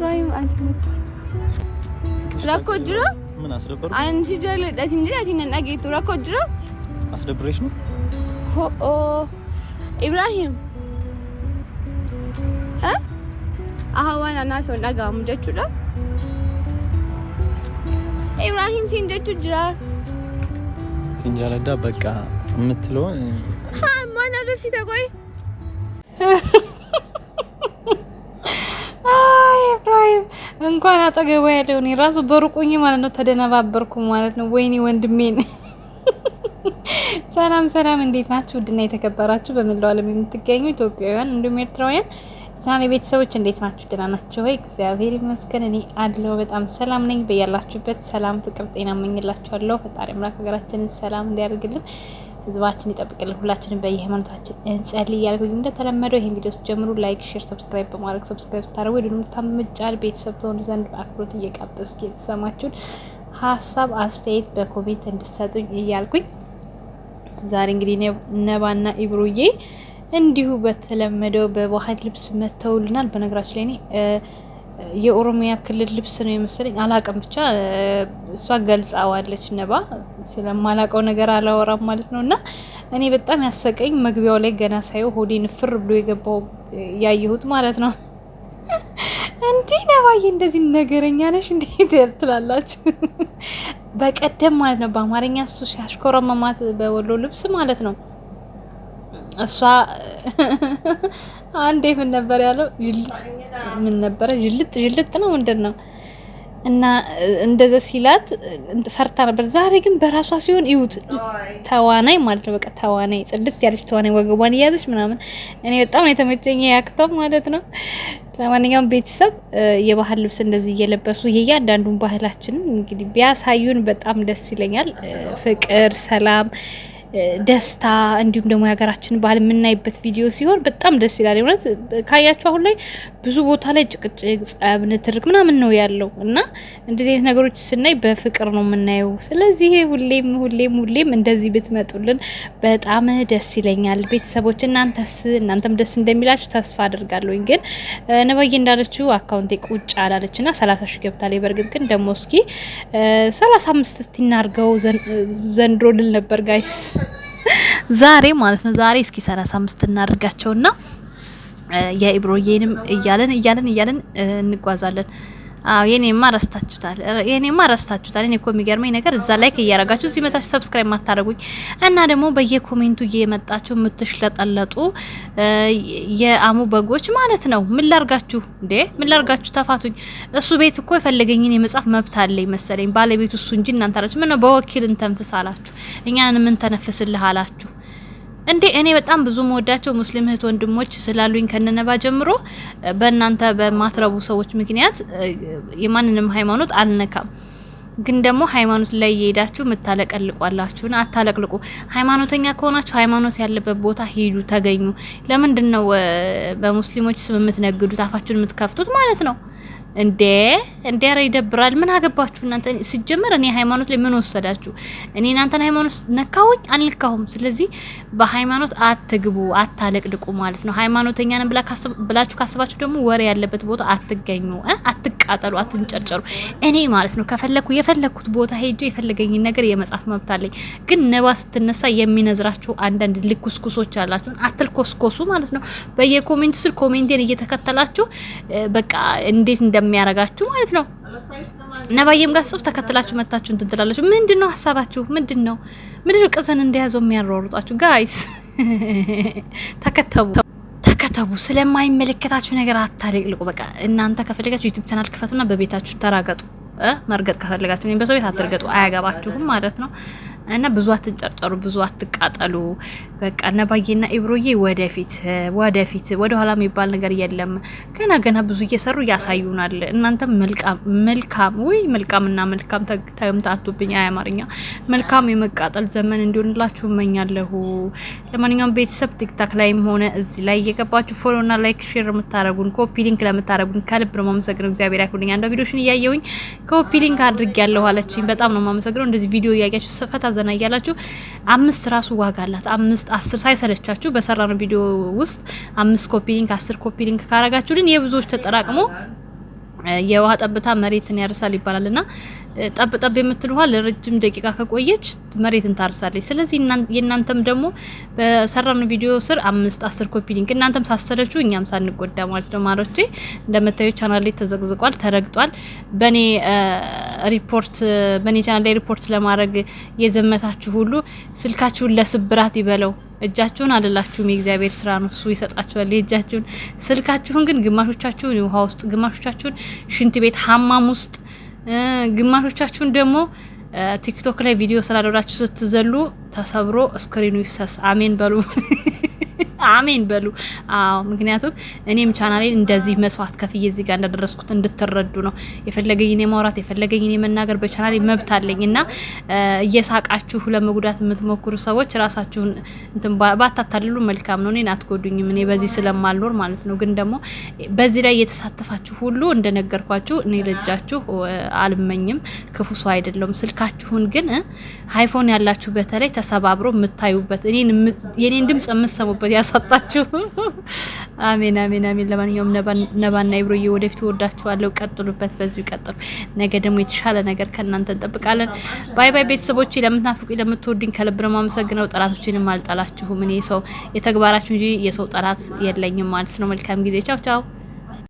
ኢብራሂም አንተ መጣ ራኮጅራ ምን አስደብሩ አንቺ ጀለ ዳሲን ዳቲን ነጋይቱ ራኮጅራ አስደብሬሽ ነው ኦ ኢብራሂም አሃዋና ናሶ ነጋም ጀቹዳ ኢብራሂም ሲንጀቹጅራ ሲንጃለዳ በቃ የምትለው ማን አረፍሲ ተቆይ ኢብራሂም እንኳን አጠገቡ ያለው እኔ ራሱ በሩቁኝ ማለት ነው ተደነባበርኩ ማለት ነው። ወይኔ ወንድሜን ሰላም እንዴት ናችሁ? ውድና የተከበራችሁ በመላው ዓለም የምትገኙ ኢትዮጵያውያን እንዲሁም ኤርትራውያን ዛሬ ቤተሰቦች እንዴት ናችሁ? ደህና ናችሁ ወይ? እግዚአብሔር ይመስገን እኔ አለሁ በጣም ሰላም ነኝ። በያላችሁበት ሰላም፣ ፍቅር፣ ጤና እመኝላችኋለሁ። ፈጣሪ አምላክ ሀገራችንን ሰላም እንዲያደርግልን ህዝባችን ይጠብቅልን። ሁላችንም በየሃይማኖታችን እንጸልይ ያልኩኝ እንደተለመደው ይሄን ቪዲዮ ጀምሩ ላይክ፣ ሼር፣ ሰብስክራይብ በማድረግ ሰብስክራይብ ታደርጉ ደግሞ ታምጫል ቤተሰብ ትሆኑ ዘንድ በአክብሮት እየጋበዝኩ የተሰማችሁን ሀሳብ አስተያየት በኮሜንት እንድትሰጡኝ እያልኩኝ ዛሬ እንግዲህ ነባና ኢብሩዬ እንዲሁ በተለመደው በባህል ልብስ መተውልናል። በነገራችን ላይ የኦሮሚያ ክልል ልብስ ነው የመሰለኝ አላቀም ብቻ እሷ ገልጻዋለች። ነባ ስለማላቀው ነገር አላወራም ማለት ነውና እኔ በጣም ያሰቀኝ መግቢያው ላይ ገና ሳይው ሆዴን ፍር ብሎ የገባው ያየሁት ማለት ነው። እንዴ ነባዬ እንደዚህ ነገረኛ ነሽ እንዴት ትላላችሁ? በቀደም ማለት ነው በአማርኛ እሱ ሲያሽኮረመማት በወሎ ልብስ ማለት ነው እሷ አንዴ ምን ነበር ያለው? ምን ነበር? ጅልጥ ነው ምንድነው? እና እንደዛ ሲላት ፈርታ ነበር። ዛሬ ግን በራሷ ሲሆን ይውት ተዋናይ ማለት ነው። በቃ ተዋናይ ጽድት ያለች ተዋናይ ወገቧን እያዘች ምናምን እኔ በጣም የተመቸኝ ያክተው ማለት ነው። ለማንኛውም ቤተሰብ የባህል ልብስ እንደዚህ እየለበሱ የእያንዳንዱን ባህላችን እንግዲህ ቢያሳዩን በጣም ደስ ይለኛል። ፍቅር፣ ሰላም፣ ደስታ እንዲሁም ደግሞ የሀገራችን ባህል የምናይበት ቪዲዮ ሲሆን በጣም ደስ ይላል። እውነት ካያችሁ አሁን ላይ ብዙ ቦታ ላይ ጭቅጭቅ፣ ጸብ፣ ንትርክ ምናምን ነው ያለው እና እንደዚህ አይነት ነገሮች ስናይ በፍቅር ነው የምናየው። ስለዚህ ሁሌም እንደዚህ ብትመጡልን በጣም ደስ ይለኛል። ቤተሰቦች እናንተም ደስ እንደሚላችሁ ተስፋ አድርጋለሁኝ። ግን ነባዬ እንዳለችው አካውንቴ ቁጭ አላለችና 30 ሺህ ገብታለች። በርግጥ ግን ደግሞ እስኪ 35 እስቲ እናርገው ዘንድሮ ልል ነበር ጋይስ ዛሬ ማለት ነው። ዛሬ እስኪ 35 እናድርጋቸውና የኢብሮዬንም እያለን እንጓዛለን። አዎ የኔማ ረስታችሁታል። እኔ እኮ የሚገርመኝ ነገር እዛ ላይክ እያረጋችሁ እዚህ መታችሁ ሰብስክራይብ ማታረጉኝ እና ደግሞ በየኮሜንቱ እየመጣችሁ የምትሽለጠለጡ የአሙ በጎች ማለት ነው። ምን ላርጋችሁ ተፋቱኝ። እሱ ቤት እኮ የፈለገኝን የመጻፍ መብት አለኝ መሰለኝ ባለቤቱ እሱ እንጂ እናንተ አላችሁ። ምን ነው በወኪል እንተንፍሳላችሁ እኛን ምን ተነፍስልህ አላችሁ እንዴ? እኔ በጣም ብዙ መወዳቸው ሙስሊም እህት ወንድሞች ስላሉኝ ከነነባ ጀምሮ በእናንተ በማትረቡ ሰዎች ምክንያት የማንንም ሃይማኖት አልነካም። ግን ደግሞ ሃይማኖት ላይ እየሄዳችሁ ምታለቀልቋላችሁና አታለቅልቁ። ሃይማኖተኛ ከሆናችሁ ሃይማኖት ያለበት ቦታ ሄዱ፣ ተገኙ። ለምንድን ነው በሙስሊሞች ስም የምትነግዱት አፋችሁን የምትከፍቱት ማለት ነው? እንዴ ኧረ ይደብራል። ምን አገባችሁ እናንተ? ሲጀመር እኔ ሃይማኖት ላይ ምን ወሰዳችሁ? እኔ እናንተን ሃይማኖት ነካውኝ አልነካሁም። ስለዚህ በሃይማኖት አትግቡ፣ አታለቅልቁ ማለት ነው። ሃይማኖተኛ ነን ብላችሁ ካስባችሁ ደግሞ ወሬ ያለበት ቦታ አትገኙ፣ አትቃጠሉ፣ አትንጨርጨሩ። እኔ ማለት ነው ከፈለኩ የፈለኩት ቦታ ሄጄ የፈለገኝን ነገር የመጻፍ መብት አለኝ። ግን ነባ ስትነሳ የሚነዝራችሁ አንዳንድ ልኩስኩሶች አላችሁ። አትልኮስኮሱ ማለት ነው። በየኮሜንት ስር ኮሜንቴን እየተከተላችሁ በቃ እንዴት እንደሚያረጋችሁ ማለት ነው። ነባዬም ጋር ጽፍ ተከትላችሁ መታችሁ እንትን ትላላችሁ። ምንድነው ሐሳባችሁ? ምንድነው ቅዘን እንደያዘው የሚያሯሩጣችሁ? ጋይስ ተከተቡ። ስለማይመለከታችሁ ነገር አታለቅልቁ። በቃ እናንተ ከፈለጋችሁ ዩቲዩብ ቻናል ክፈቱና በቤታችሁ ተራገጡ። መርገጥ ከፈለጋችሁ እኔ በሰው ቤት አትርገጡ፣ አያገባችሁም ማለት ነው። እና ብዙ አትንጨርጨሩ፣ ብዙ አትቃጠሉ። በቃ ነባዬና ኢብሮዬ ወደፊት ወደ ኋላ የሚባል ነገር የለም። ገና ብዙ እየሰሩ ያሳዩናል። እናንተም መልካምና መልካም ተምታቱብኝ አያማርኛ መልካም የመቃጠል ዘመን እንዲሆንላችሁ እመኛለሁ። ለማንኛውም ቤተሰብ ቲክታክ ላይም ሆነ እዚህ ላይ እየገባችሁ ፎሎና ላይክ ሼር የምታረጉን ኮፒ ሊንክ ለምታረጉን ከልብ ነው የማመሰግነው። እግዚአብሔር ያክብልኝ። አንድ ቪዲዮሽን እያየሁኝ ኮፒ ሊንክ አድርጌያለሁ አለችኝ። በጣም ነው የማመሰግነው። እንደዚህ ቪዲዮ እያያችሁ ፈታ ዘና እያላችሁ 5 ራሱ ዋጋ አላት። 5 10 ሳይሰለቻችሁ በሰራነው ቪዲዮ ውስጥ 5 ኮፒ ሊንክ 10 ኮፒ ሊንክ ካረጋችሁልን የብዙዎች ተጠራቅሞ የውሃ ጠብታ መሬትን ያርሳል ይባላልና ጠብ ጠብ የምትል ውሃ ለረጅም ደቂቃ ከቆየች መሬትን ታርሳለች። ስለዚህ የእናንተም ደግሞ በሰራን ቪዲዮ ስር 5-10 ኮፒ ሊንክ እናንተም ሳሰለችሁ እኛም ሳንጎዳ ማለት ነው። ማሮቼ እንደምታዩ ቻናል ላይ ተዘግዝቋል፣ ተረግጧል። በኔ ቻናል ላይ ሪፖርት ለማድረግ የዘመታችሁ ሁሉ ስልካችሁን ለስብራት ይበለው። እጃችሁን አለላችሁም የእግዚአብሔር ስራ ነው፣ እሱ ይሰጣችኋል የእጃችሁን። ስልካችሁን ግን ግማሾቻችሁን ውሃ ውስጥ፣ ግማሾቻችሁን ሽንት ቤት ሀማም ውስጥ፣ ግማሾቻችሁን ደግሞ ቲክቶክ ላይ ቪዲዮ ስላደረጋችሁ ስትዘሉ ተሰብሮ ስክሪኑ ይፍሰስ። አሜን በሉ። አሜን በሉ። አዎ ምክንያቱም እኔም ቻናሌን እንደዚህ መስዋዕት ከፍዬ እዚህ ጋር እንዳደረስኩት እንድትረዱ ነው። የፈለገኝን የማውራት የፈለገኝን የመናገር በቻናሌ መብት አለኝና እየሳቃችሁ ለመጉዳት የምትሞክሩ ሰዎች ራሳችሁን እንትን ባታታልሉ መልካም ነው። እኔን አትጎዱኝም፣ እኔ በዚህ ስለማልኖር ማለት ነው። ግን ደግሞ በዚህ ላይ የተሳተፋችሁ ሁሉ እንደነገርኳችሁ እኔ ልጃችሁ አልመኝም፣ ክፉ ሰው አይደለም። ስልካችሁን ግን አይፎን ያላችሁ በተለይ ተሰባብሮ የምታዩበት የኔን ድምጽ የምትሰሙበት ያሳጣችሁ። አሜን አሜን አሜን። ለማንኛውም ነባና ኢብሮዬ ወደፊት ወዳችኋለሁ፣ ቀጥሉበት፣ በዚሁ ቀጥሉ። ነገ ደግሞ የተሻለ ነገር ከእናንተ እንጠብቃለን። ባይ ባይ ቤተሰቦቼ። ለምትናፍቁኝ ለምትወዱኝ ከልብ ነው የማመሰግነው። ጠላቶችንም አልጠላችሁም። እኔ ሰው የተግባራችሁ እንጂ የሰው ጠላት የለኝም ማለት ነው። መልካም ጊዜ። ቻው ቻው።